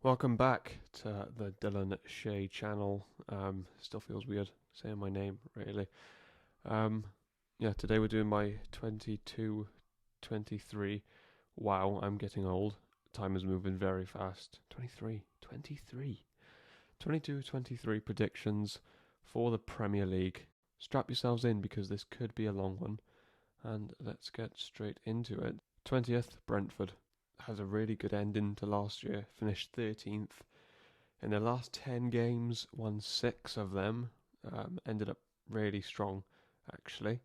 Welcome back to the Dylan Shea channel. Still feels weird saying my name, really. Today we're doing my 22-23. Wow, I'm getting old. Time is moving very fast. 22-23 predictions for the Premier League. Strap yourselves in because this could be a long one. And let's get straight into it. 20th, Brentford. Has a really good ending to last year, finished 13th. In their last 10 games, won 6 of them, ended up really strong, actually.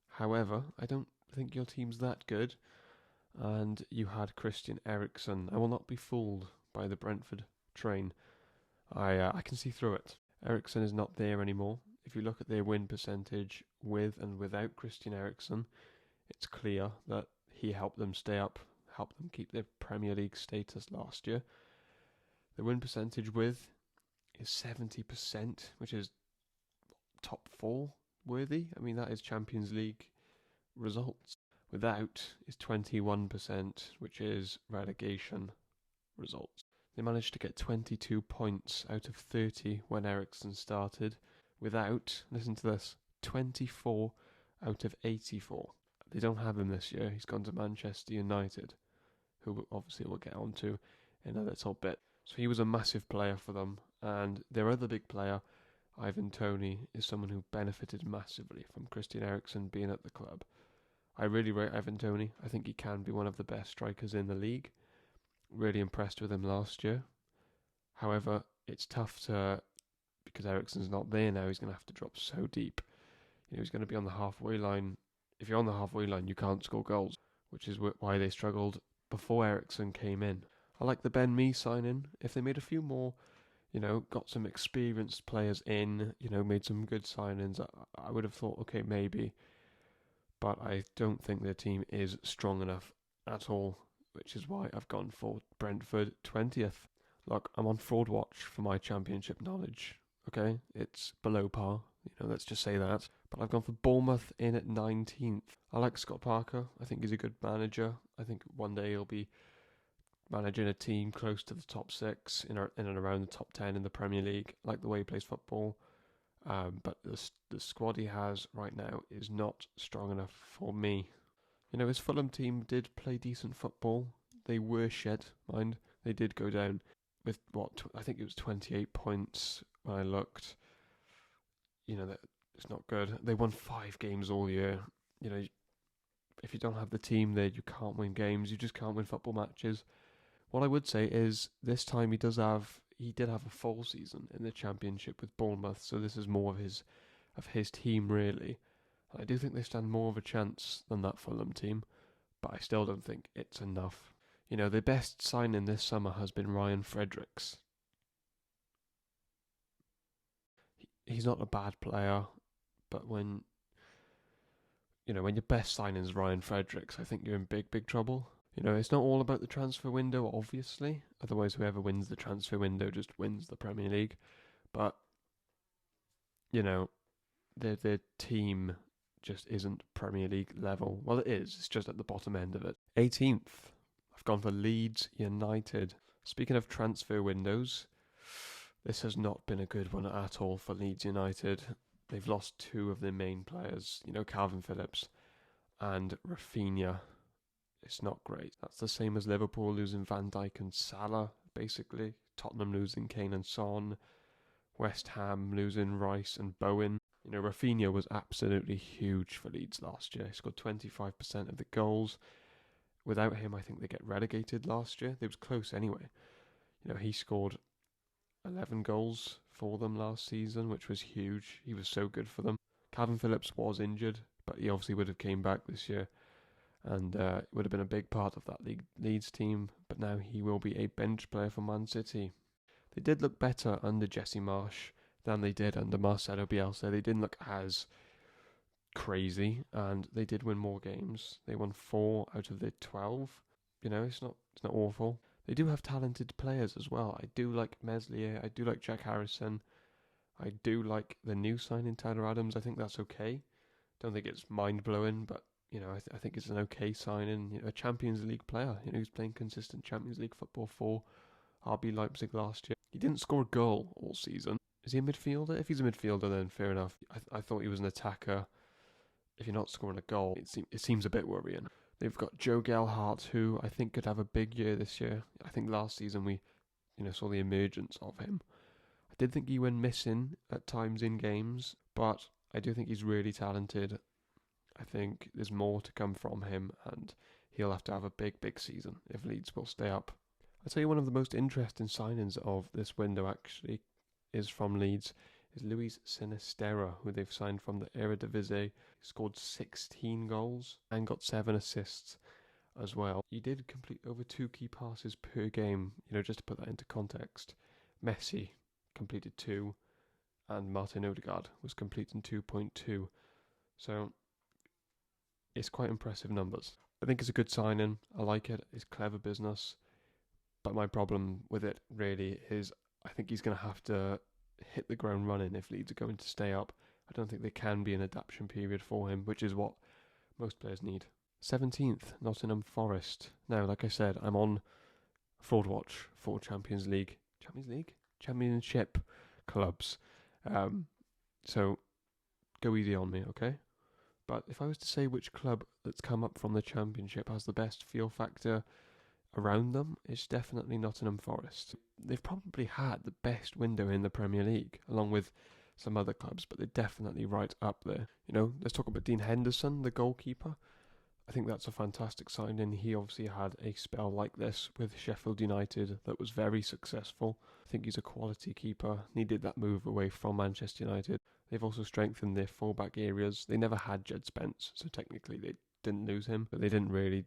However, I don't think your team's that good, and you had Christian Eriksen. I will not be fooled by the Brentford train. I can see through it. Eriksen is not there anymore. If you look at their win percentage with and without Christian Eriksen, it's clear that he helped them stay up, helped them keep their Premier League status last year. The win percentage with is 70%, which is top 4 worthy. I mean, that is Champions League results. Without is 21%, which is relegation results. They managed to get 22 points out of 30 when Eriksen started. Without, listen to this, 24 out of 84. They don't have him this year. He's gone to Manchester United, who obviously we'll get on to in a little bit. So he was a massive player for them. And their other big player, Ivan Toney, is someone who benefited massively from Christian Eriksen being at the club. I really rate Ivan Toney. I think he can be one of the best strikers in the league. Really impressed with him last year. However, it's tough because Eriksen's not there now, he's going to have to drop so deep. He's going to be on the halfway line. If you're on the halfway line, you can't score goals, which is why they struggled before Eriksen came in. I like the Ben Mee signing. If they made a few more, got some experienced players in, made some good signings, I would have thought, okay, maybe. But I don't think their team is strong enough at all, which is why I've gone for Brentford 20th. Look, I'm on fraud watch for my championship knowledge, okay? It's below par, let's just say that. But I've gone for Bournemouth in at 19th. I like Scott Parker. I think he's a good manager. I think one day he'll be managing a team close to the top 6 in and around the top 10 in the Premier League. I like the way he plays football. But the squad he has right now is not strong enough for me. His Fulham team did play decent football. They were shit, mind. They did go down with, I think it was 28 points when I looked. It's not good. They won 5 games all year. If you don't have the team there, you can't win games. You just can't win football matches. What I would say is this time he did have a full season in the Championship with Bournemouth, so this is more of his team really. And I do think they stand more of a chance than that Fulham team, but I still don't think it's enough. Their best signing this summer has been Ryan Fredericks. He's not a bad player, but when your best signing is Ryan Fredericks, I think you're in big trouble. It's not all about the transfer window, obviously. Otherwise, whoever wins the transfer window just wins the Premier League. But, their team just isn't Premier League level. Well, it is. It's just at the bottom end of it. 18th. I've gone for Leeds United. Speaking of transfer windows, this has not been a good one at all for Leeds United. They've lost 2 of their main players, Calvin Phillips and Rafinha. It's not great. That's the same as Liverpool losing Van Dijk and Salah, basically. Tottenham losing Kane and Son. West Ham losing Rice and Bowen. Rafinha was absolutely huge for Leeds last year. He scored 25% of the goals. Without him, I think they get relegated last year. It was close anyway. He scored 11 goals for them last season, which was huge. He was so good for them. Calvin Phillips was injured, but he obviously would have came back this year. And it would have been a big part of that Leeds team, but now he will be a bench player for Man City. They did look better under Jesse Marsch than they did under Marcelo Bielsa. They didn't look as crazy, and they did win more games. They won 4 out of their 12. It's not awful. They do have talented players as well. I do like Meslier. I do like Jack Harrison. I do like the new signing Tyler Adams. I think that's okay. Don't think it's mind-blowing, but I think it's an okay signing. A Champions League player, who's playing consistent Champions League football for RB Leipzig last year. He didn't score a goal all season. Is he a midfielder? If he's a midfielder, then fair enough. I thought he was an attacker. If you're not scoring a goal, it seems a bit worrying. They've got Joe Gelhardt, who I think could have a big year this year. I think last season we, saw the emergence of him. I did think he went missing at times in games, but I do think he's really talented. I think there's more to come from him, and he'll have to have a big, big season if Leeds will stay up. I'd say one of the most interesting signings of this window actually is from Leeds, is Luis Sinisterra, who they've signed from the Eredivisie. He scored 16 goals and got 7 assists as well. He did complete over 2 key passes per game, just to put that into context. Messi completed 2, and Martin Odegaard was completing 2.2. So it's quite impressive numbers. I think it's a good signing. I like it. It's clever business. But my problem with it really is I think he's going to have to hit the ground running if Leeds are going to stay up. I don't think there can be an adaptation period for him, which is what most players need. 17th, Nottingham Forest. Now, like I said, I'm on fraud watch for Championship clubs. So go easy on me, okay? But if I was to say which club that's come up from the Championship has the best feel factor around them, it's definitely Nottingham Forest. They've probably had the best window in the Premier League, along with some other clubs, but they're definitely right up there. Let's talk about Dean Henderson, the goalkeeper. I think that's a fantastic signing. He obviously had a spell like this with Sheffield United that was very successful. I think he's a quality keeper. Needed that move away from Manchester United. They've also strengthened their fullback areas. They never had Jed Spence, so technically they didn't lose him, but they didn't really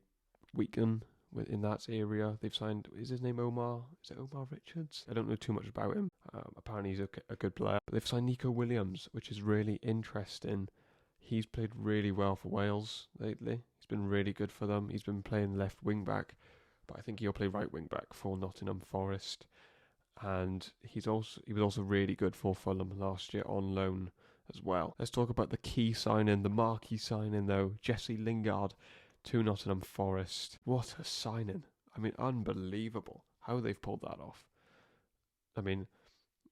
weaken in that area. They've signed, is his name Omar? Is it Omar Richards? I don't know too much about him. Apparently he's a good player. But they've signed Nico Williams, which is really interesting. He's played really well for Wales lately. He's been really good for them. He's been playing left wing back, but I think he'll play right wing back for Nottingham Forest. And he was also really good for Fulham last year on loan as well. Let's talk about the key signing, the marquee signing though, Jesse Lingard to Nottingham Forest. What a signing. Unbelievable how they've pulled that off.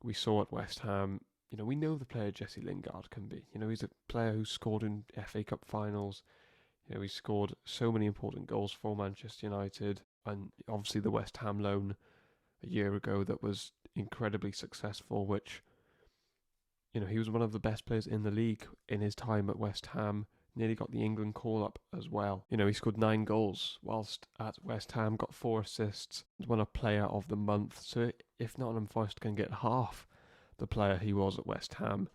We saw at West Ham, we know the player Jesse Lingard can be. He's a player who scored in FA Cup finals. He scored so many important goals for Manchester United, and obviously the West Ham loan a year ago that was incredibly successful, which, he was one of the best players in the league in his time at West Ham. Nearly got the England call-up as well. He scored 9 goals whilst at West Ham, got 4 assists, won a Player of the Month. So if Nottingham Forest can get half the player he was at West Ham,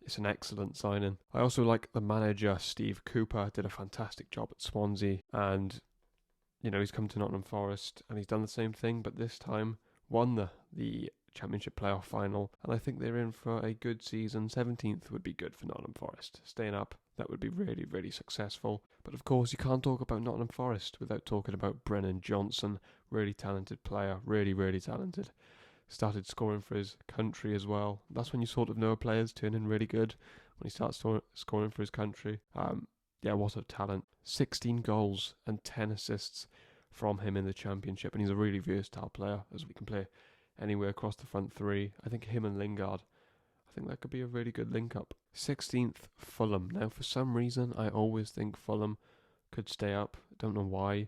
it's an excellent signing. I also like the manager, Steve Cooper, did a fantastic job at Swansea. And, he's come to Nottingham Forest and he's done the same thing, but this time won the Championship playoff final. And I think they're in for a good season. 17th would be good for Nottingham Forest. Staying up, that would be really, really successful. But of course, you can't talk about Nottingham Forest without talking about Brennan Johnson. Really talented player. Really, really talented. Started scoring for his country as well. That's when you sort of know a player's turning really good, when he starts scoring for his country. What a talent. 16 goals and 10 assists from him in the Championship. And he's a really versatile player, as we can play anywhere across the front three. I think him and Lingard, I think that could be a really good link-up. 16th, Fulham. Now, for some reason, I always think Fulham could stay up. I don't know why.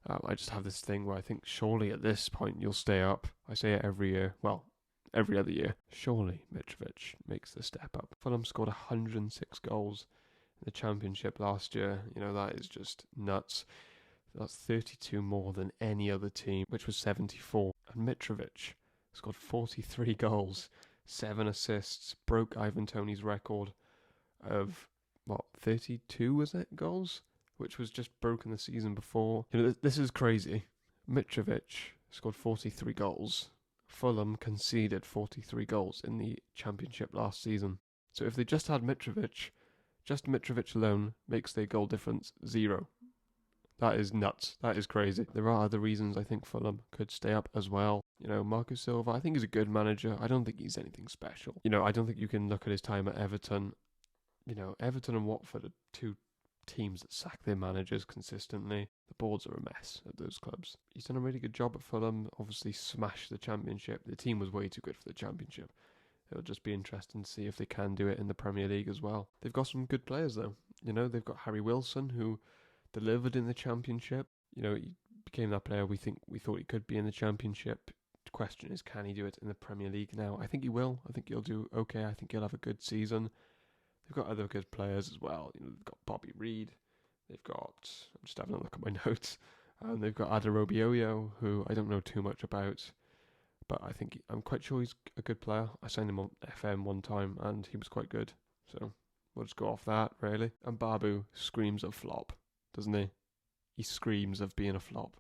I just have this thing where I think surely at this point you'll stay up. I say it every year. Well, every other year. Surely Mitrovic makes the step up. Fulham scored 106 goals in the Championship last year. That is just nuts. That's 32 more than any other team, which was 74. And Mitrovic scored 43 goals, 7 assists, broke Ivan Toney's record of, 32 was it, goals? Which was just broken the season before. This is crazy. Mitrovic scored 43 goals. Fulham conceded 43 goals in the Championship last season. So if they just had Mitrovic, just Mitrovic alone makes their goal difference 0. That is nuts. That is crazy. There are other reasons I think Fulham could stay up as well. Marco Silva, I think he's a good manager. I don't think he's anything special. I don't think you can look at his time at Everton. Everton and Watford are two teams that sack their managers consistently. The boards are a mess at those clubs. He's done a really good job at Fulham, obviously smashed the Championship. The team was way too good for the Championship. It'll just be interesting to see if they can do it in the Premier League as well. They've got some good players though. They've got Harry Wilson, who delivered in the Championship. He became that player we thought he could be in the Championship. The question is, can he do it in the Premier League now? I think he will. I think he'll do okay. I think he'll have a good season. They've got other good players as well. They've got Bobby Reed. They've got, I'm just having a look at my notes. They've got Adarobioyo, who I don't know too much about, but I'm quite sure he's a good player. I signed him on FM one time, and he was quite good. So we'll just go off that, really. And Babu screams of flop, doesn't he? He screams of being a flop.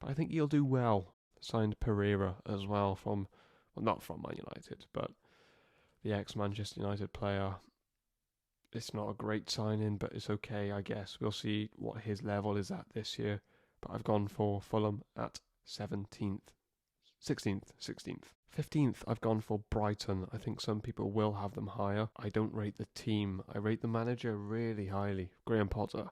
But I think he'll do well. Signed Pereira as well not from Man United, but the ex-Manchester United player. It's not a great signing, but it's okay, I guess. We'll see what his level is at this year. But I've gone for Fulham at 16th. 15th, I've gone for Brighton. I think some people will have them higher. I don't rate the team. I rate the manager really highly. Graham Potter.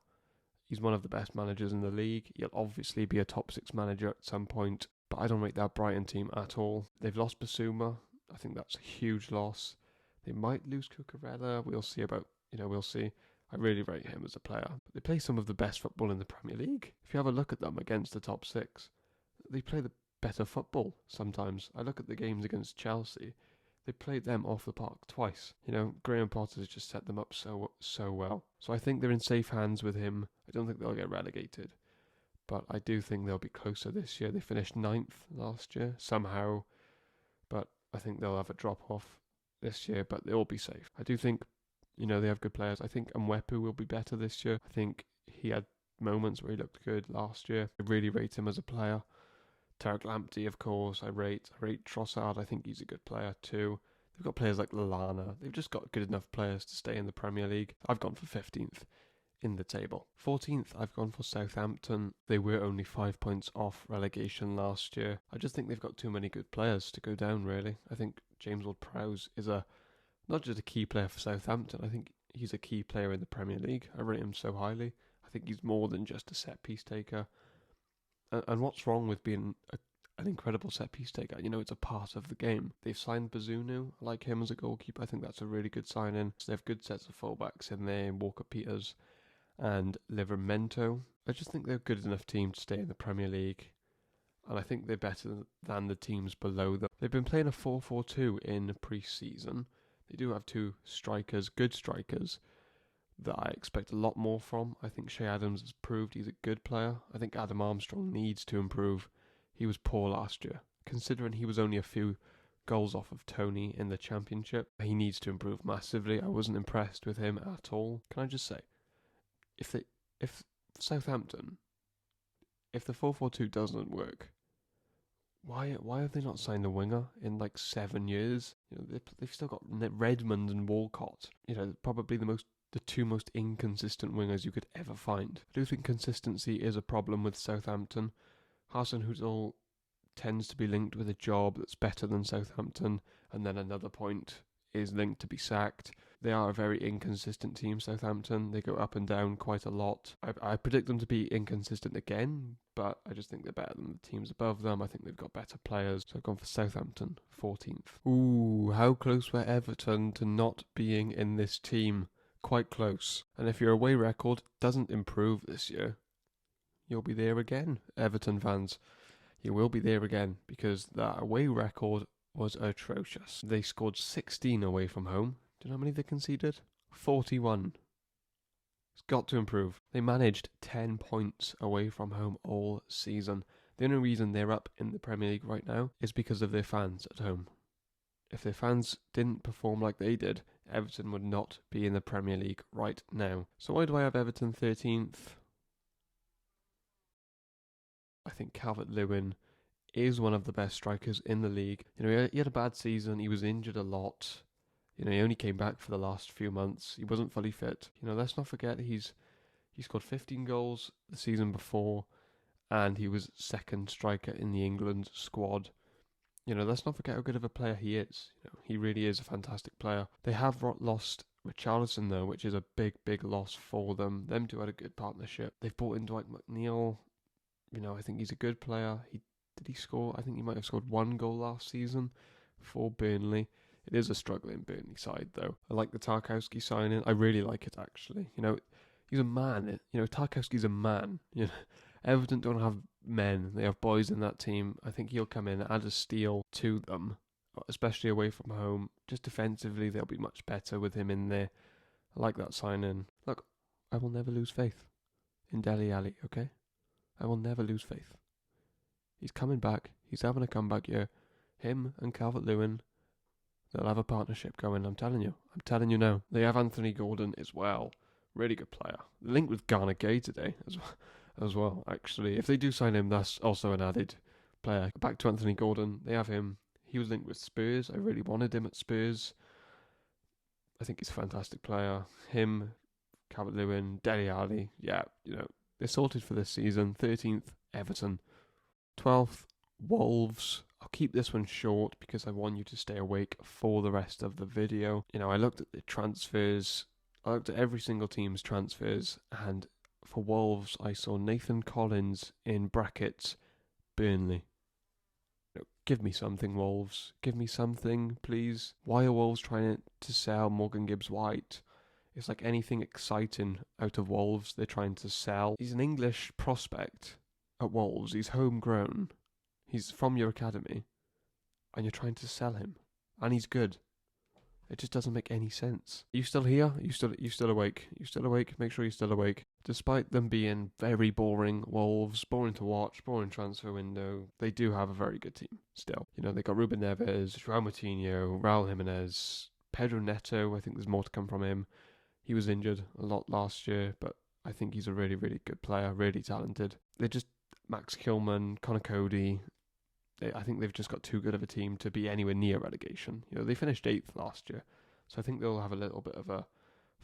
He's one of the best managers in the league. He'll obviously be a top 6 manager at some point. But I don't rate that Brighton team at all. They've lost Basuma. I think that's a huge loss. They might lose Cucurella. We'll see. I really rate him as a player. But they play some of the best football in the Premier League. If you have a look at them against the top 6, they play the better football sometimes. I look at the games against Chelsea. They played them off the park twice. Graham Potter's just set them up so well. So I think they're in safe hands with him. I don't think they'll get relegated. But I do think they'll be closer this year. They finished 9th last year, somehow. But I think they'll have a drop-off this year, but they'll be safe. I do think, they have good players. I think Mwepu will be better this year. I think he had moments where he looked good last year. I really rate him as a player. Tarek Lamptey, of course, I rate Trossard. I think he's a good player too. They've got players like Lallana. They've just got good enough players to stay in the Premier League. I've gone for 15th in the table. 14th, I've gone for Southampton. They were only 5 points off relegation last year. I just think they've got too many good players to go down, really. I think James Ward-Prowse is not just a key player for Southampton. I think he's a key player in the Premier League. I rate him so highly. I think he's more than just a set-piece taker. And what's wrong with being an incredible set-piece taker? It's a part of the game. They've signed Bazunu. I like him as a goalkeeper. I think that's a really good signing. So they have good sets of fullbacks in there, Walker-Peters and Livramento. I just think they're a good enough team to stay in the Premier League. And I think they're better than the teams below them. They've been playing a 4-4-2 in pre-season. They do have 2 strikers, good strikers, that I expect a lot more from. I think Shea Adams has proved he's a good player. I think Adam Armstrong needs to improve. He was poor last year. Considering he was only a few goals off of Tony in the Championship, he needs to improve massively. I wasn't impressed with him at all. Can I just say, if Southampton, if the 4-4-2 doesn't work, why have they not signed a winger in like 7 years? They've still got Redmond and Walcott. Probably the 2 most inconsistent wingers you could ever find. I do think consistency is a problem with Southampton. Hasenhüttl tends to be linked with a job that's better than Southampton, and then another point is linked to be sacked. They are a very inconsistent team, Southampton. They go up and down quite a lot. I predict them to be inconsistent again, but I just think they're better than the teams above them. I think they've got better players. So I've gone for Southampton, 14th. Ooh, how close were Everton to not being in this team? Quite close. And if your away record doesn't improve this year, you'll be there again, Everton fans. You will be there again, because that away record was atrocious. They scored 16 away from home. Do you know how many they conceded? 41. It's got to improve. They managed 10 points away from home all season. The only reason they're up in the Premier League right now is because of their fans at home. If their fans didn't perform like they did, Everton would not be in the Premier League right now. So why do I have Everton 13th? I think Calvert-Lewin is one of the best strikers in the league. He had a bad season. He was injured a lot. He only came back for the last few months. He wasn't fully fit. Let's not forget he scored 15 goals the season before, and he was second striker in the England squad. Let's not forget how good of a player he is. He really is a fantastic player. They have lost Richarlison, though, which is a big, big loss for them. Them two had a good partnership. They've brought in Dwight McNeil. I think he's a good player. Did he score? I think he might have scored 1 goal last season for Burnley. It is a struggling Burnley side, though. I like the Tarkowski signing. I really like it, actually. He's a man. Tarkowski's a man. Everton don't have men. They have boys in that team. I think he'll come in, add a steal to them, especially away from home. Just defensively, they'll be much better with him in there. I like that signing. Look, I will never lose faith in Dele Alli, okay? I will never lose faith. He's coming back. He's having a comeback year. Him and Calvert-Lewin, they'll have a partnership going. I'm telling you. I'm telling you now. They have Anthony Gordon as well. Really good player. Linked with Garner Gay today as well, actually. If they do sign him, that's also an added player. Back to Anthony Gordon. They have him. He was linked with Spurs. I really wanted him at Spurs. I think he's a fantastic player. Him, Calvert-Lewin, Dele Alli. Yeah, they're sorted for this season. 13th, Everton. 12th, Wolves. I'll keep this one short because I want you to stay awake for the rest of the video. I looked at the transfers. I looked at every single team's transfers, and for Wolves, I saw Nathan Collins in brackets, Burnley. Give me something, Wolves. Give me something, please. Why are Wolves trying to sell Morgan Gibbs-White? It's like anything exciting out of Wolves they're trying to sell. He's an English prospect at Wolves. He's homegrown. He's from your academy. And you're trying to sell him. And he's good. It just doesn't make any sense. Are you still here? You still awake? You still awake? Make sure you're still awake. Despite them being very boring, Wolves, boring to watch, boring transfer window, they do have a very good team still. They got Ruben Neves, João Moutinho, Raul Jimenez, Pedro Neto. I think there's more to come from him. He was injured a lot last year, but I think he's a really, really good player, really talented. They're just Max Kilman, Connor Cody. I think they've just got too good of a team to be anywhere near relegation. They finished 8th last year, so I think they'll have a little bit of a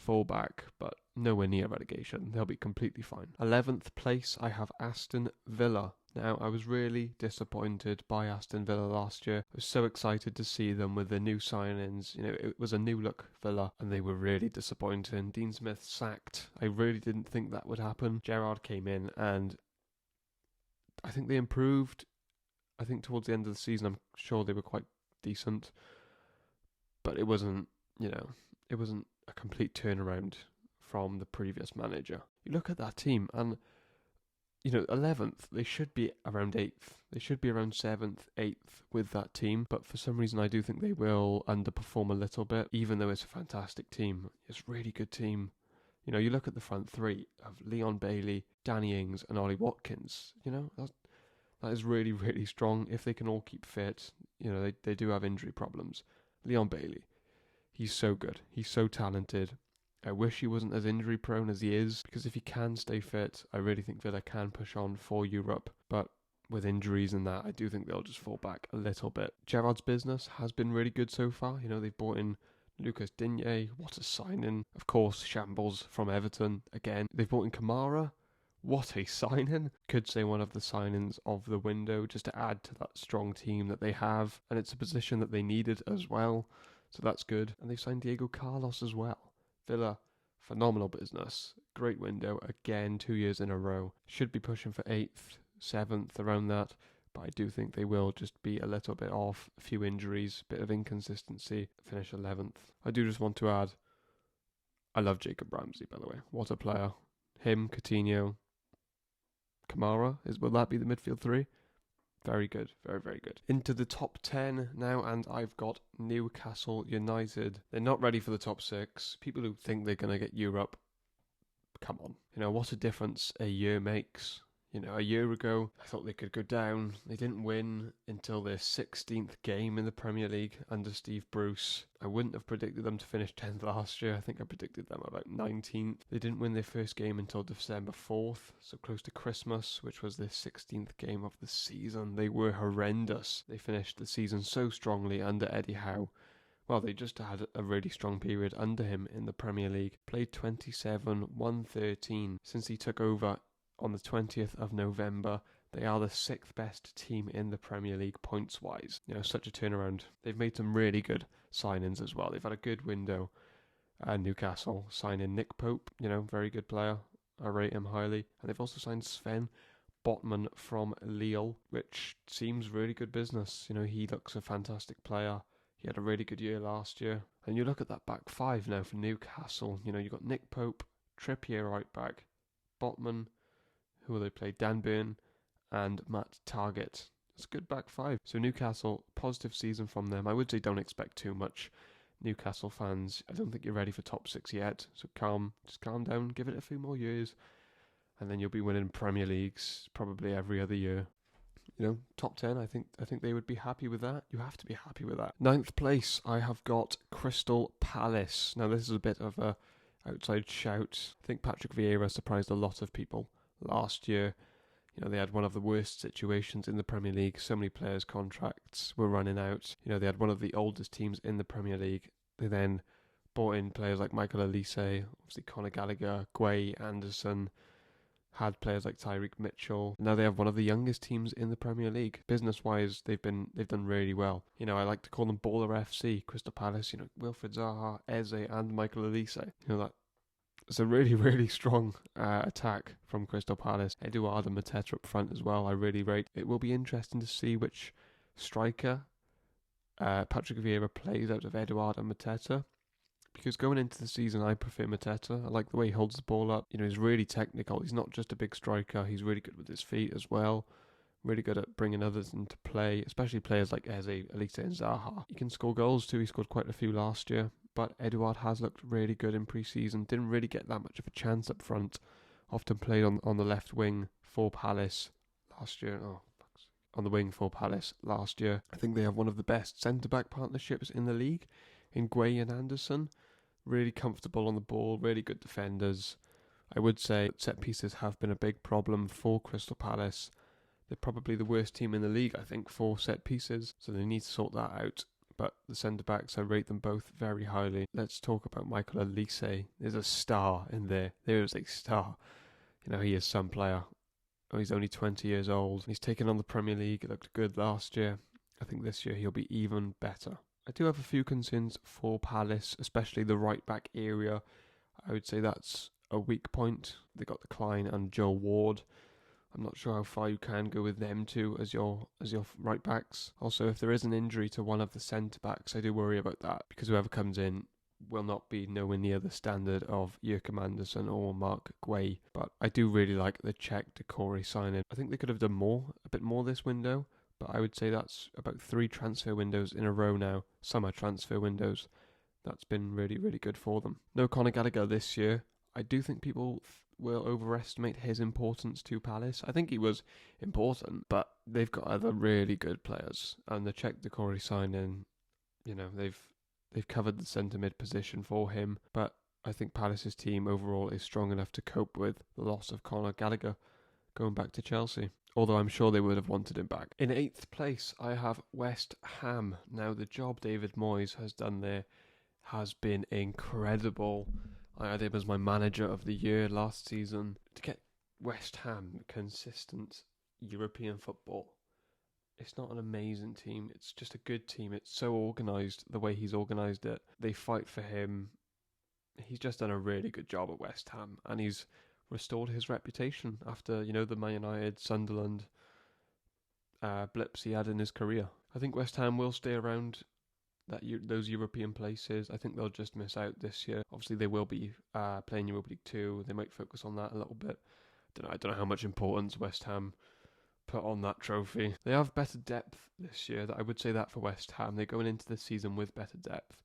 fallback, but nowhere near relegation. They'll be completely fine. 11th place, I have Aston Villa. Now, I was really disappointed by Aston Villa last year. I was so excited to see them with the new signings. It was a new look Villa, and they were really disappointing. Dean Smith sacked. I really didn't think that would happen. Gerrard came in, and I think they improved. I think towards the end of the season, I'm sure they were quite decent, but it wasn't a complete turnaround from the previous manager. You look at that team, and 11th, they should be around 8th. They should be around 7th, 8th with that team, but for some reason, I do think they will underperform a little bit, even though it's a fantastic team. It's a really good team. You look at the front three of Leon Bailey, Danny Ings, and Ollie Watkins. That is really, really strong. If they can all keep fit, they do have injury problems. Leon Bailey, he's so good. He's so talented. I wish he wasn't as injury prone as he is, because if he can stay fit, I really think Villa can push on for Europe. But with injuries and that, I do think they'll just fall back a little bit. Gerrard's business has been really good so far. They've brought in Lucas Digne. What a signing. Of course, Shambles from Everton. Again, they've brought in Kamara. What a signing. Could say one of the signings of the window, just to add to that strong team that they have. And it's a position that they needed as well. So that's good. And they've signed Diego Carlos as well. Villa, phenomenal business. Great window. Again, 2 years in a row. Should be pushing for 8th, 7th, around that. But I do think they will just be a little bit off. A few injuries, bit of inconsistency. Finish 11th. I do just want to add, I love Jacob Ramsey, by the way. What a player. Him, Coutinho, Kamara, will that be the midfield three? Very good, very, very good. Into the top 10 now, and I've got Newcastle United. They're not ready for the top 6. People who think they're going to get Europe, come on. What a difference a year makes. A year ago, I thought they could go down. They didn't win until their 16th game in the Premier League under Steve Bruce. I wouldn't have predicted them to finish 10th last year. I think I predicted them about 19th. They didn't win their first game until December 4th, so close to Christmas, which was their 16th game of the season. They were horrendous. They finished the season so strongly under Eddie Howe. Well, they just had a really strong period under him in the Premier League. Played 27, won 13 since he took over on the 20th of November. They are the 6th best team in the Premier League points-wise. Such a turnaround. They've made some really good signings as well. They've had a good window. Newcastle signing Nick Pope, very good player. I rate him highly. And they've also signed Sven Botman from Lille, which seems really good business. He looks a fantastic player. He had a really good year last year. And you look at that back five now for Newcastle. You've got Nick Pope, Trippier right back, Botman, who will they play? Dan Burn, and Matt Targett. It's a good back five. So Newcastle, positive season from them. I would say don't expect too much. Newcastle fans, I don't think you're ready for top six yet. So just calm down, give it a few more years, and then you'll be winning Premier Leagues probably every other year. Top 10, I think they would be happy with that. You have to be happy with that. Ninth place, I have got Crystal Palace. Now this is a bit of a outside shout. I think Patrick Vieira surprised a lot of people last year. They had one of the worst situations in the Premier League. So many players' contracts were running out. They had one of the oldest teams in the Premier League. They then bought in players like Michael Olise, obviously Conor Gallagher, Guay, Anderson, had players like Tyreek Mitchell. Now they have one of the youngest teams in the Premier League. Business-wise, they've done really well. I like to call them Baller FC, Crystal Palace, Wilfried Zaha, Eze, and Michael Olise. It's a really, really strong attack from Crystal Palace. Eduard and Mateta up front as well, I really rate. It will be interesting to see which striker Patrick Vieira plays out of Eduard and Mateta. Because going into the season, I prefer Mateta. I like the way he holds the ball up. He's really technical. He's not just a big striker. He's really good with his feet as well. Really good at bringing others into play, especially players like Eze, Olise and Zaha. He can score goals too. He scored quite a few last year. But Eduard has looked really good in pre-season. Didn't really get that much of a chance up front. Often played on the left wing for Palace last year. On the wing for Palace last year. I think they have one of the best centre-back partnerships in the league in Guay and Anderson. Really comfortable on the ball, really good defenders. I would say set pieces have been a big problem for Crystal Palace. They're probably the worst team in the league, I think, for set pieces. So they need to sort that out. But the centre-backs, I rate them both very highly. Let's talk about Michael Olise. There's a star in there. There is a star. He is some player. He's only 20 years old. He's taken on the Premier League. It looked good last year. I think this year he'll be even better. I do have a few concerns for Palace, especially the right-back area. I would say that's a weak point. They got the Klein and Joe Ward. I'm not sure how far you can go with them two as your right backs. Also, if there is an injury to one of the centre backs, I do worry about that because whoever comes in will not be nowhere near the standard of Joachim Andersen or Mark Guay. But I do really like the Czech Decore signing. I think they could have done a bit more this window, but I would say that's about 3 transfer windows in a row now, summer transfer windows. That's been really, really good for them. No Conor Gallagher this year. I do think people will overestimate his importance to Palace. I think he was important, but they've got other really good players. And the Czech Decore signing, they've covered the centre mid position for him. But I think Palace's team overall is strong enough to cope with the loss of Conor Gallagher going back to Chelsea. Although I'm sure they would have wanted him back. In 8th place, I have West Ham. Now, the job David Moyes has done there has been incredible. I had him as my manager of the year last season. To get West Ham consistent European football, it's not an amazing team. It's just a good team. It's so organised the way he's organised it. They fight for him. He's just done a really good job at West Ham. And he's restored his reputation after, the Man United, Sunderland blips he had in his career. I think West Ham will stay around those European places. I think they'll just miss out this year. Obviously, they will be playing Europa League 2. They might focus on that a little bit. I don't know how much importance West Ham put on that trophy. They have better depth this year. I would say that for West Ham. They're going into the season with better depth.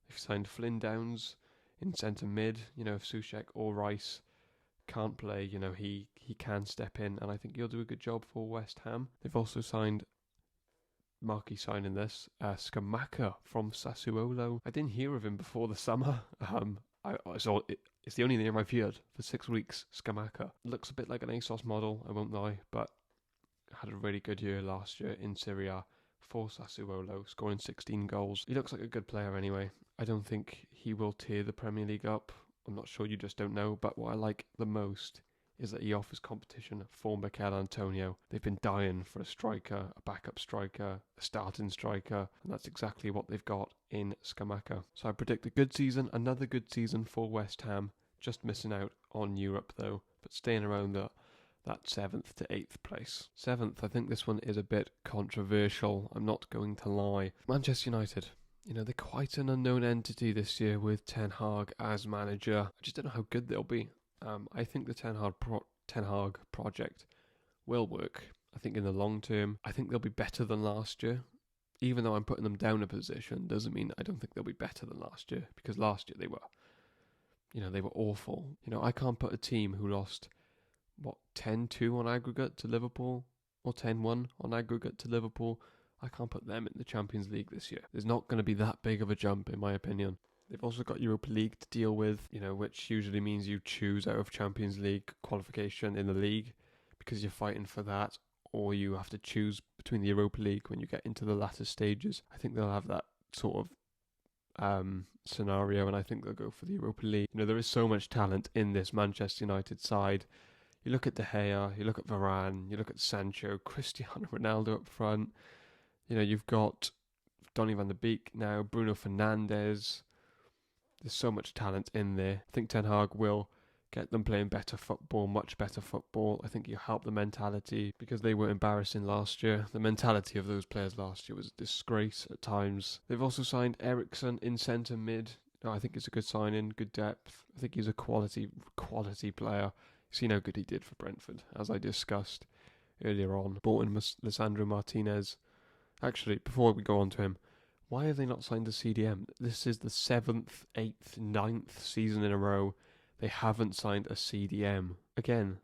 They've signed Flynn Downs in centre mid. If Soucek or Rice can't play, he can step in, and I think he'll do a good job for West Ham. They've also signed, marquee signing this, Scamacca from Sassuolo. I didn't hear of him before the summer. I saw it. It's the only name I've heard for 6 weeks. Scamacca looks a bit like an ASOS model, I won't lie, but had a really good year last year in Serie A for Sassuolo, scoring 16 goals. He looks like a good player anyway. I don't think he will tear the Premier League up. I'm not sure, you just don't know. But what I like the most is that he offers competition for Mikel Antonio. They've been dying for a striker, a backup striker, a starting striker, and that's exactly what they've got in Scamacca. So I predict a good season, another good season for West Ham, just missing out on Europe though, but staying around that 7th to 8th place. 7th, I think this one is a bit controversial, I'm not going to lie. Manchester United. They're quite an unknown entity this year with Ten Hag as manager. I just don't know how good they'll be. I think the Ten Hag project will work. I think in the long term, I think they'll be better than last year. Even though I'm putting them down a position, doesn't mean I don't think they'll be better than last year. Because last year they were awful. I can't put a team who lost, 10-2 on aggregate to Liverpool? Or 10-1 on aggregate to Liverpool? I can't put them in the Champions League this year. There's not going to be that big of a jump, in my opinion. They've also got Europa League to deal with, which usually means you choose out of Champions League qualification in the league because you're fighting for that, or you have to choose between the Europa League when you get into the latter stages. I think they'll have that sort of scenario, and I think they'll go for the Europa League. There is so much talent in this Manchester United side. You look at De Gea, you look at Varane, you look at Sancho, Cristiano Ronaldo up front. You've got Donny van de Beek now, Bruno Fernandes. There's so much talent in there. I think Ten Hag will get them playing better football, much better football. I think you help the mentality because they were embarrassing last year. The mentality of those players last year was a disgrace at times. They've also signed Eriksen in centre mid. I think it's a good signing, good depth. I think he's a quality player. You've seen how good he did for Brentford, as I discussed earlier on. Bought in Lisandro Martinez. Actually, before we go on to him, why have they not signed a CDM? This is the 7th, 8th, 9th season in a row they haven't signed a CDM. Again,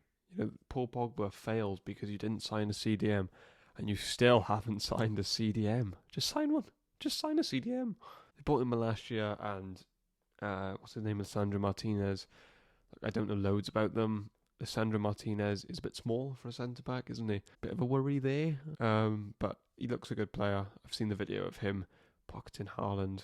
Paul Pogba failed because you didn't sign a CDM, and you still haven't signed a CDM. Just sign one. Just sign a CDM. They bought him last year, and what's his name? Lisandro Martinez. I don't know loads about them. Lisandro Martinez is a bit small for a centre-back, isn't he? Bit of a worry there. But he looks a good player. I've seen the video of him pocketing Haaland,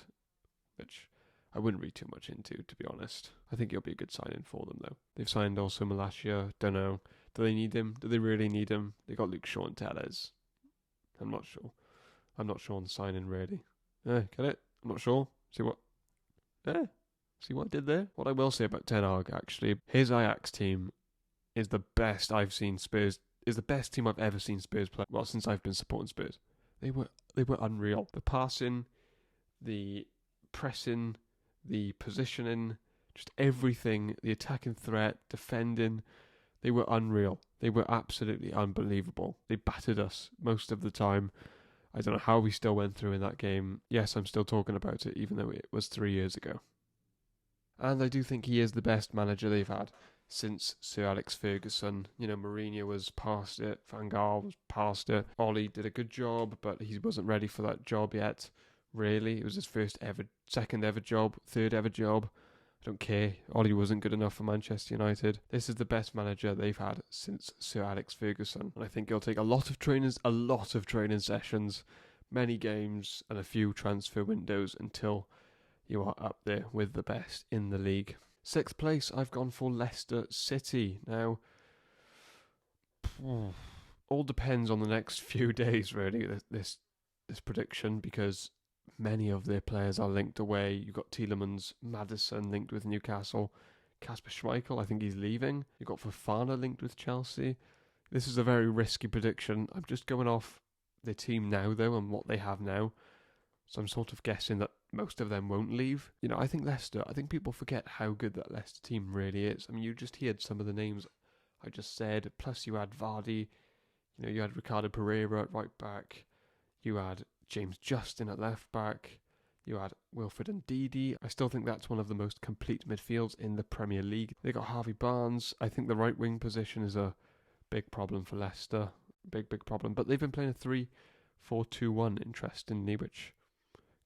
which I wouldn't read too much into, to be honest. I think he'll be a good signing for them, though. They've signed also Malacia. Don't know. Do they need him? Do they really need him? They got Luke Shaw and Tellez. I'm not sure. I'm not sure on the signing, really. Get it? I'm not sure. See what I did there? What I will say about Ten Hag, actually, his Ajax team is the best I've seen Spurs, is the best team I've ever seen Spurs play. Well, since I've been supporting Spurs. They were unreal. The passing, the pressing, the positioning, just everything, the attacking threat, defending, they were unreal. They were absolutely unbelievable. They battered us most of the time. I don't know how we still went through in that game. Yes, I'm still talking about it, even though it was 3 years ago. And I do think he is the best manager they've had since Sir Alex Ferguson. Mourinho was past it. Van Gaal was past it. Ollie did a good job, but he wasn't ready for that job yet, really. It was his second ever job, third ever job. I don't care. Ollie wasn't good enough for Manchester United. This is the best manager they've had since Sir Alex Ferguson. And I think it'll take a lot of training sessions, many games, and a few transfer windows until you are up there with the best in the league. 6th place, I've gone for Leicester City. Now, all depends on the next few days, really, this prediction, because many of their players are linked away. You've got Tielemans, Maddison linked with Newcastle, Kasper Schmeichel, I think he's leaving. You've got Fofana linked with Chelsea. This is a very risky prediction. I'm just going off their team now, though, and what they have now. So I'm sort of guessing that most of them won't leave. I think people forget how good that Leicester team really is. I mean, you just heard some of the names I just said, plus you had Vardy, you had Ricardo Pereira at right back, you had James Justin at left back, you had Wilfred Ndidi. I still think that's one of the most complete midfields in the Premier League. They got Harvey Barnes. I think the right wing position is a big problem for Leicester. Big problem. But they've been playing a 3-4-2-1, interestingly, which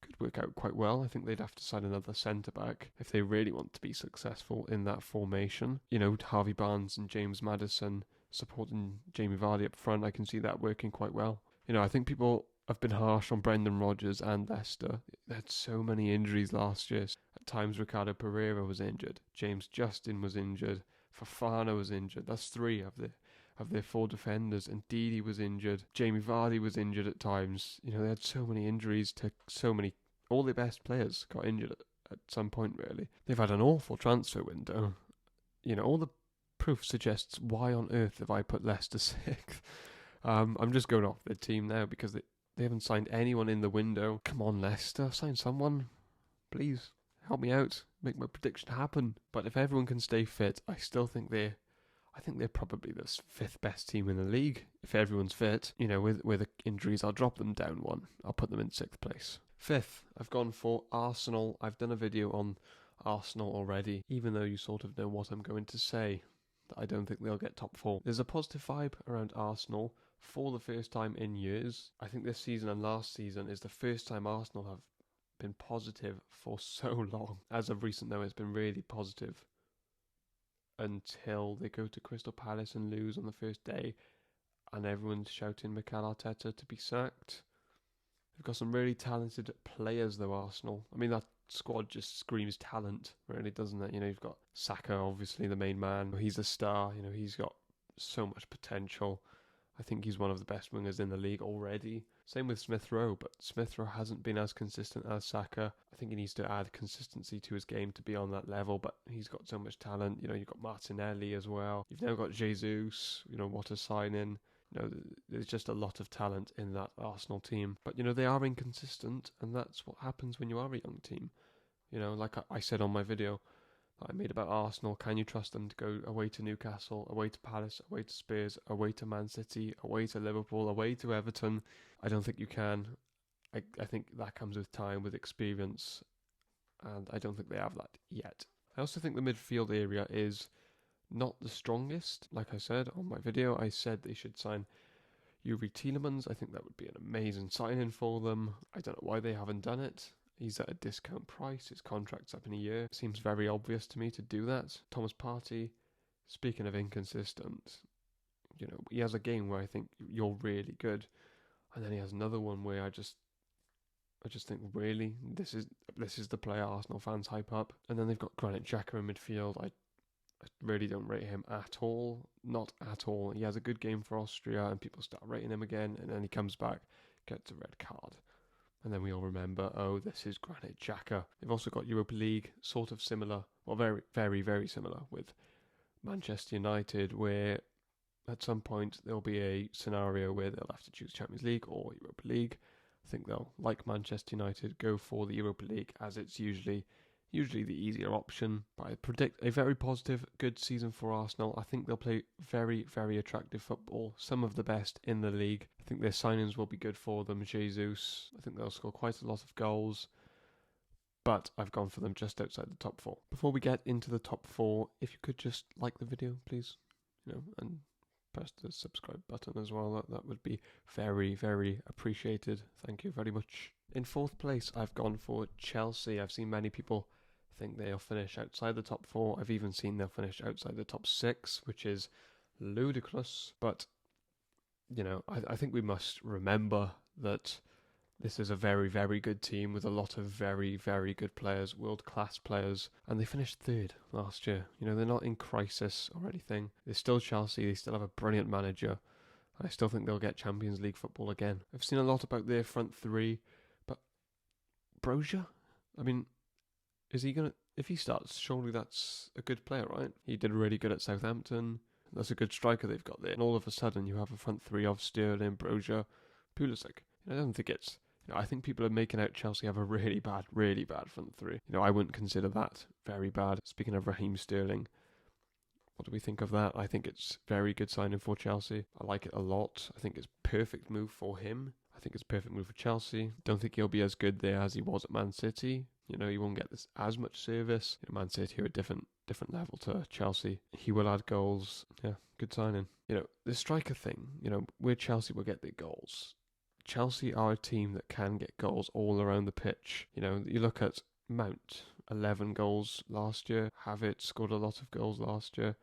could work out quite well. I think they'd have to sign another centre-back if they really want to be successful in that formation. Harvey Barnes and James Maddison supporting Jamie Vardy up front. I can see that working quite well. I think people have been harsh on Brendan Rodgers and Leicester. They had so many injuries last year. At times, Ricardo Pereira was injured. James Justin was injured. Fofana was injured. That's three of their four defenders. And Ndidi was injured. Jamie Vardy was injured at times. You know, they had so many injuries to so many. All their best players got injured at some point, really. They've had an awful transfer window. You know, all the proof suggests why on earth have I put Leicester sixth? I'm just going off their team now because they haven't signed anyone in the window. Come on, Leicester, sign someone. Please, help me out. Make my prediction happen. But if everyone can stay fit, I think they're probably the fifth best team in the league. If everyone's fit, you know, with the injuries, I'll drop them down one. I'll put them in sixth place. Fifth, I've gone for Arsenal. I've done a video on Arsenal already, even though you sort of know what I'm going to say. That I don't think they'll get top four. There's a positive vibe around Arsenal for the first time in years. I think this season and last season is the first time Arsenal have been positive for so long. As of recent though, it's been really positive until they go to Crystal Palace and lose on the first day and everyone's shouting Mikel Arteta to be sacked. They've got some really talented players though, Arsenal. I mean, that squad just screams talent, really, doesn't it? You know, you've got Saka, obviously the main man. He's a star. You know, he's got so much potential. I think he's one of the best wingers in the league already. Same with Smith Rowe, but Smith Rowe hasn't been as consistent as Saka. I think he needs to add consistency to his game to be on that level, but he's got so much talent. You know, you've got Martinelli as well. You've now got Jesus. You know, what a sign-in. You know, there's just a lot of talent in that Arsenal team. But, you know, they are inconsistent, and that's what happens when you are a young team. You know, like I said on my video that I made about Arsenal, can you trust them to go away to Newcastle, away to Palace, away to Spurs, away to Man City, away to Liverpool, away to Everton? I don't think you can. I think that comes with time, with experience, and I don't think they have that yet. I also think the midfield area is not the strongest. Like I said on my video, I said they should sign Yuri Tielemans. I think that would be an amazing signing for them. I don't know why they haven't done it. He's at a discount price. His contract's up in a year. It seems very obvious to me to do that. Thomas Partey, speaking of inconsistent, you know, he has a game where I think you're really good, and then he has another one where I just think, really, this is the player Arsenal fans hype up. And then they've got Granit Xhaka in midfield. I really don't rate him at all. Not at all. He has a good game for Austria and people start rating him again, and then he comes back, gets a red card. And then we all remember, oh, this is Granit Xhaka. They've also got Europa League, sort of similar, well, very, very, very similar with Manchester United, where at some point there'll be a scenario where they'll have to choose Champions League or Europa League. I think they'll, like Manchester United, go for the Europa League as it's usually the easier option. But I predict a very positive, good season for Arsenal. I think they'll play very, very attractive football, some of the best in the league. I think their signings will be good for them. Jesus, I think they'll score quite a lot of goals. But I've gone for them just outside the top four. Before we get into the top four, if you could just like the video, please, you know, and press the subscribe button as well. That would be very, very appreciated. Thank you very much. In fourth place, I've gone for Chelsea. I've seen many people think they'll finish outside the top four. I've even seen they'll finish outside the top six, which is ludicrous. But, you know, I think we must remember that this is a very, very good team with a lot of very, very good players, world-class players, and they finished third last year. You know, they're not in crisis or anything. They're still Chelsea. They still have a brilliant manager. I still think they'll get Champions League football again. I've seen a lot about their front three, but Brozier? I mean, is he going to... If he starts, surely that's a good player, right? He did really good at Southampton. That's a good striker they've got there. And all of a sudden, you have a front three of Sterling, Brozier, Pulisic. I don't think it's... You know, I think people are making out Chelsea have a really bad front three. You know, I wouldn't consider that very bad. Speaking of Raheem Sterling, what do we think of that? I think it's very good signing for Chelsea. I like it a lot. I think it's perfect move for him. I think it's a perfect move for Chelsea. Don't think he'll be as good there as he was at Man City. You know, he won't get this as much service. You know, Man City are a different level to Chelsea. He will add goals. Yeah, good signing. You know, the striker thing, you know, where Chelsea will get their goals. Chelsea are a team that can get goals all around the pitch. You know, you look at Mount, 11 goals last year. Havertz scored a lot of goals last year.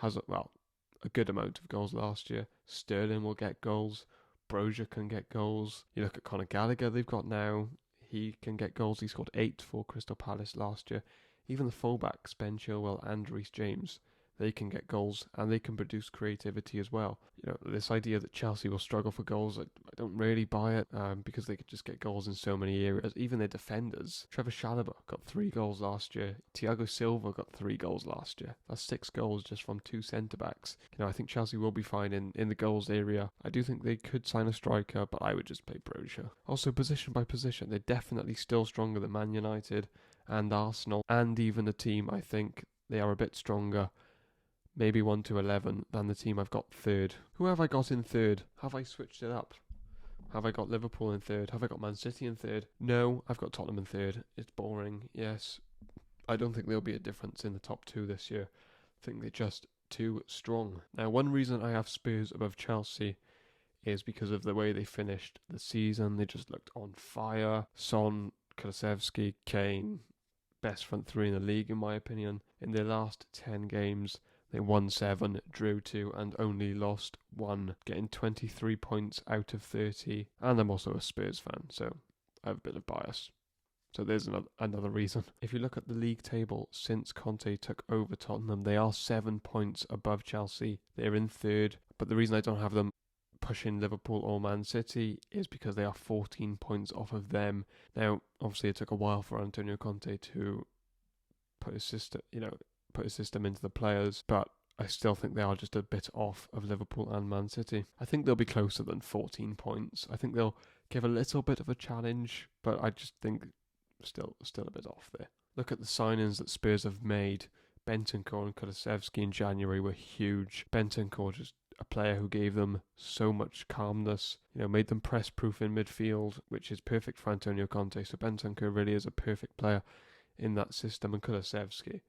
A good amount of goals last year. Sterling will get goals. Brozier can get goals. You look at Conor Gallagher they've got now. He can get goals. He scored 8 for Crystal Palace last year. Even the fullbacks, Ben Chilwell and Reece James, they can get goals and they can produce creativity as well. This idea that Chelsea will struggle for goals, I don't really buy it, because they could just get goals in so many areas. Even their defenders, Trevor Chalobah got 3 goals last year. Thiago Silva got 3 goals last year. That's 6 goals just from 2 centre-backs. I think Chelsea will be fine in the goals area. I do think they could sign a striker, but I would just play Brozier. Also, position by position, they're definitely still stronger than Man United and Arsenal, and even the team, I think they are a bit stronger, maybe 1 to 11, than the team I've got third. Who have I got in third? Have I switched it up? Have I got Liverpool in third? Have I got Man City in third? No, I've got Tottenham in third. It's boring, yes. I don't think there'll be a difference in the top 2 this year. I think they're just too strong. Now, one reason I have Spurs above Chelsea is because of the way they finished the season. They just looked on fire. Son, Kulusevski, Kane, best front 3 in the league in my opinion. In their last 10 games, they won 7, drew 2 and only lost 1, getting 23 points out of 30. And I'm also a Spurs fan, so I have a bit of bias. So there's another reason. If you look at the league table since Conte took over Tottenham, they are 7 points above Chelsea. They're in third, but the reason I don't have them pushing Liverpool or Man City is because they are 14 points off of them. Now, obviously it took a while for Antonio Conte to put his system into the players, but I still think they are just a bit off of Liverpool and Man City. I think they'll be closer than 14 points. I think they'll give a little bit of a challenge, but I just think still a bit off there. Look at the signings that Spurs have made. Bentancur and Kulusevski in January were huge. Bentancur, just a player who gave them so much calmness, made them press-proof in midfield, which is perfect for Antonio Conte. So Bentancur really is a perfect player in that system. And Kulusevski,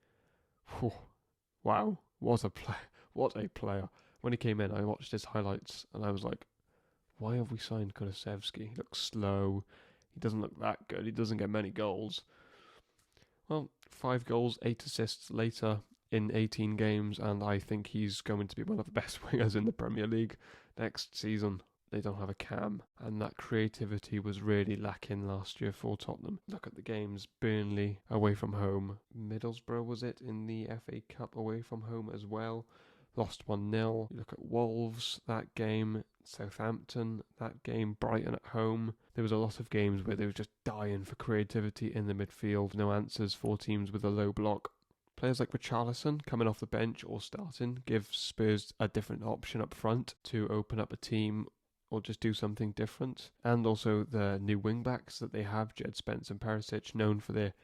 wow, what a player. When he came in, I watched his highlights and I was like, why have we signed Kulusevski? He looks slow. He doesn't look that good. He doesn't get many goals. Well, 5 goals, 8 assists later in 18 games, and I think he's going to be one of the best wingers in the Premier League next season. They don't have a cam, and that creativity was really lacking last year for Tottenham. Look at the games. Burnley away from home. Middlesbrough, was it, in the FA Cup away from home as well. Lost 1-0. You look at Wolves, that game. Southampton, that game. Brighton at home. There was a lot of games where they were just dying for creativity in the midfield. No answers for teams with a low block. Players like Richarlison coming off the bench or starting give Spurs a different option up front to open up a team or just do something different. And also the new wing-backs that they have, Jed Spence and Perisic, known for their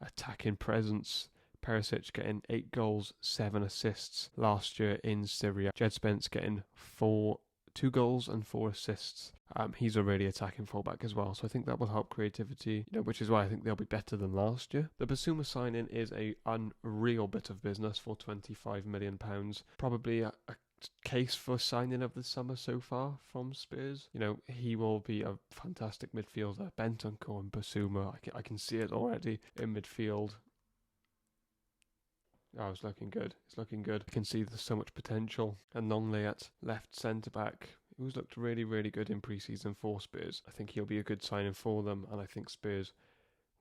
attacking presence. Perisic getting 8 goals, 7 assists last year in Syria. Jed Spence getting 2 goals and 4 assists. He's a really attacking fullback as well, so I think that will help creativity, which is why I think they'll be better than last year. The Basuma signing is a unreal bit of business for £25 million. Probably a case for signing of the summer so far from Spurs. He will be a fantastic midfielder. Bentancur and Basuma, I can see it already in midfield. Oh, it's looking good. I can see there's so much potential. And Longley at left centre-back, who's looked really, really good in pre-season for Spurs. I think he'll be a good signing for them, and I think Spurs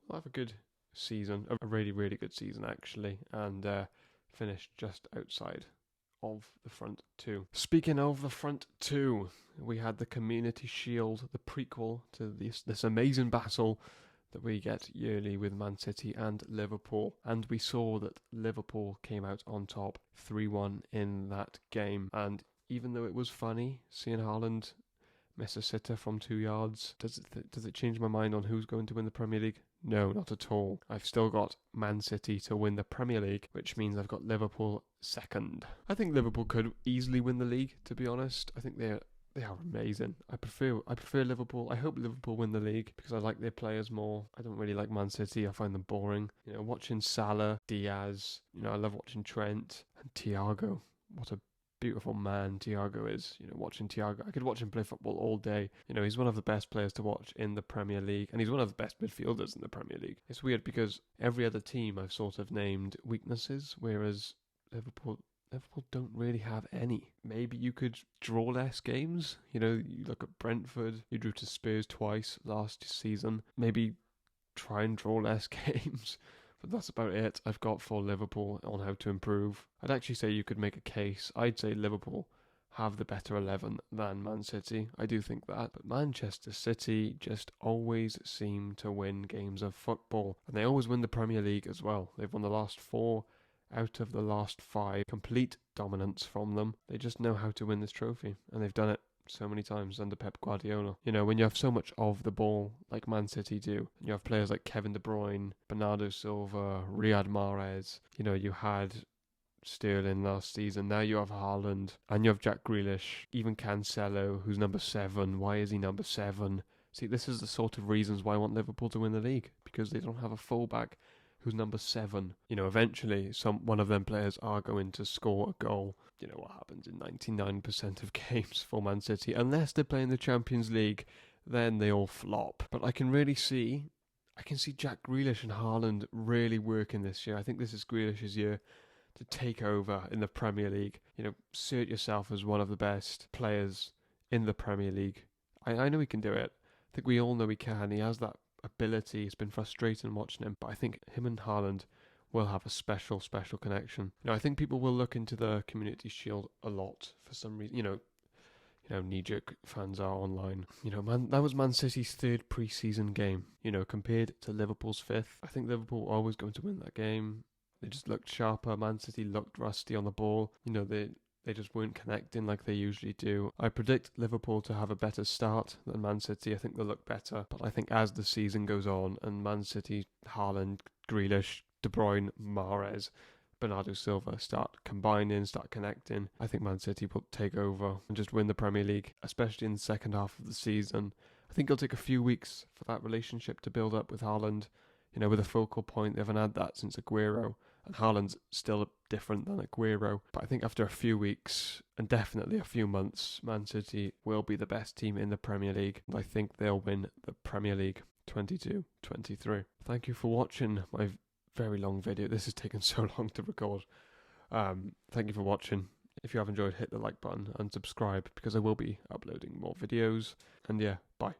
will have a good season, a really, really good season actually, and finish just outside of the front 2. Speaking of the front 2, we had the Community Shield, the prequel to this amazing battle that we get yearly with Man City and Liverpool. And we saw that Liverpool came out on top 3-1 in that game. And even though it was funny seeing Haaland miss a sitter from 2 yards, does it change my mind on who's going to win the Premier League? No, not at all. I've still got Man City to win the Premier League, which means I've got Liverpool second. I think Liverpool could easily win the league, to be honest. I think they are amazing. I prefer Liverpool. I hope Liverpool win the league because I like their players more. I don't really like Man City. I find them boring. Watching Salah, Diaz, I love watching Trent and Thiago. What a beautiful man Thiago is. Watching Thiago, I could watch him play football all day. He's one of the best players to watch in the Premier League, and he's one of the best midfielders in the Premier League. It's weird because every other team I've sort of named weaknesses, whereas Liverpool don't really have any. Maybe you could draw less games. You look at Brentford, you drew to Spurs twice last season. Maybe try and draw less games. But that's about it I've got for Liverpool on how to improve. I'd actually say you could make a case. I'd say Liverpool have the better 11 than Man City. I do think that. But Manchester City just always seem to win games of football. And they always win the Premier League as well. They've won the last 4 out of the last 5. Complete dominance from them. They just know how to win this trophy. And they've done it so many times under Pep Guardiola. You know, when you have so much of the ball like Man City do, and you have players like Kevin De Bruyne, Bernardo Silva, Riyad Mahrez, you know, you had Sterling last season, now you have Haaland, and you have Jack Grealish, even Cancelo, who's number 7. Why is he number 7? See, this is the sort of reasons why I want Liverpool to win the league, because they don't have a fullback who's number 7. You know, eventually one of them players are going to score a goal. You know what happens in 99% of games for Man City. Unless they're playing the Champions League, then they all flop. But I can see Jack Grealish and Haaland really working this year. I think this is Grealish's year to take over in the Premier League. You know, assert yourself as one of the best players in the Premier League. I know he can do it. I think we all know he can. He has that ability. It's been frustrating watching him, but I think him and Haaland will have a special connection. You know, I think people will look into the Community Shield a lot for some reason. You know, knee-jerk fans are online. You know, that was Man City's 3rd pre-season game. You know, compared to Liverpool's 5th. I think Liverpool are always going to win that game. They just looked sharper. Man City looked rusty on the ball. You know, they just weren't connecting like they usually do. I predict Liverpool to have a better start than Man City. I think they'll look better. But I think as the season goes on and Man City, Haaland, Grealish, De Bruyne, Mahrez, Bernardo Silva start combining, start connecting, I think Man City will take over and just win the Premier League, especially in the second half of the season. I think it'll take a few weeks for that relationship to build up with Haaland. You know, with a focal point, they haven't had that since Aguero. And Haaland's still different than Aguero. But I think after a few weeks, and definitely a few months, Man City will be the best team in the Premier League. And I think they'll win the Premier League 22-23. Thank you for watching my very long video. This has taken so long to record. Thank you for watching. If you have enjoyed, hit the like button and subscribe, because I will be uploading more videos. And yeah, bye.